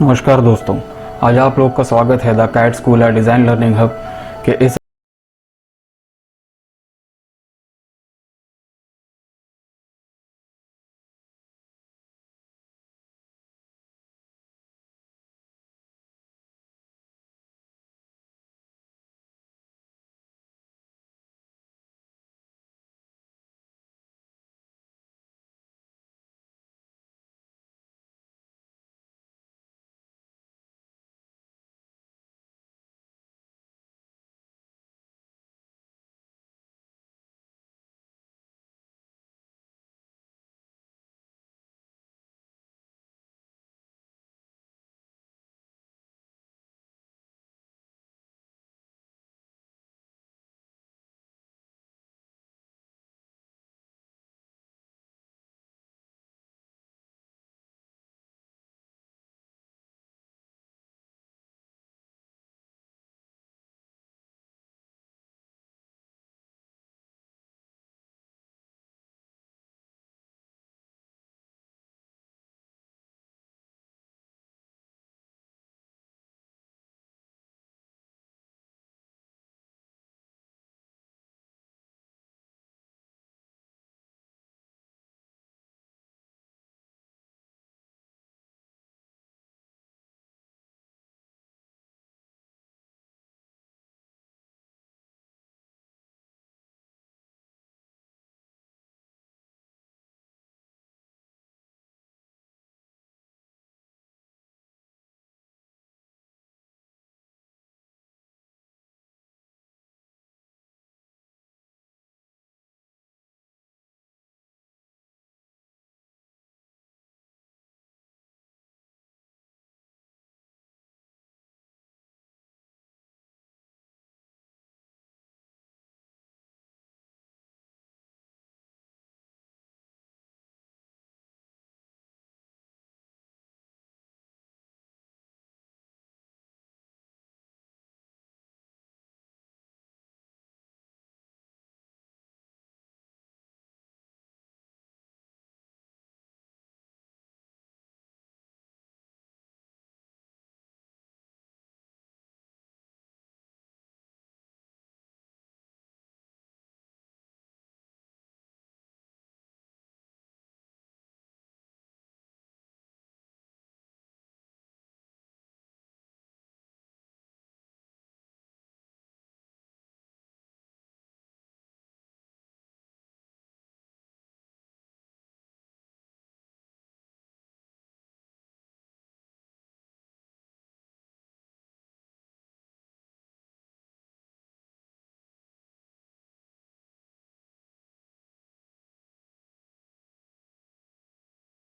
नमस्कार दोस्तों, आज आप लोग का स्वागत है the cat school and design learning hub के इस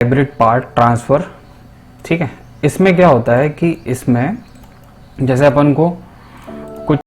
हाइब्रिड पार्ट ट्रांसफ़र। ठीक है, इसमें क्या होता है कि इसमें जैसे अपन को कुछ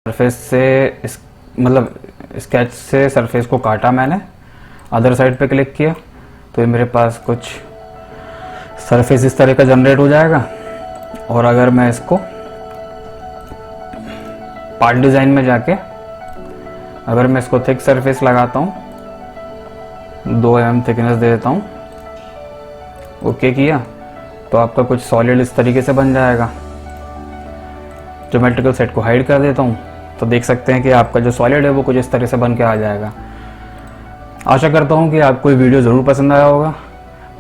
सरफेस से इस मतलब स्केच से सरफेस को काटा मैंने, अदर साइड पे क्लिक किया तो ये मेरे पास कुछ सरफेस इस तरह का जनरेट हो जाएगा। और अगर मैं इसको पार्ट डिज़ाइन में जाके अगर मैं इसको थिक सरफेस लगाता हूँ, 2 mm थिकनेस दे देता हूँ, ओके किया तो आपका कुछ सॉलिड इस तरीके से बन जाएगा। ज्योमेट्रिकल सेट को हाइड कर देता हूँ तो देख सकते हैं कि आपका जो सॉलिड है वो कुछ इस तरह से बन के आ जाएगा। आशा करता हूँ कि आपको ये वीडियो ज़रूर पसंद आया होगा।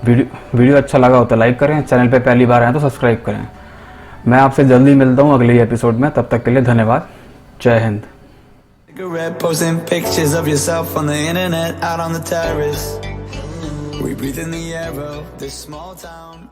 वीडियो अच्छा लगा हो तो लाइक करें, चैनल पे पहली बार आए तो सब्सक्राइब करें। मैं आपसे जल्दी मिलता हूँ अगले एपिसोड में, तब तक के लिए धन्यवाद। जय Hind. Cigarette posting pictures of yourself on the internet, out on the terrace. We breathe in the air of this small town.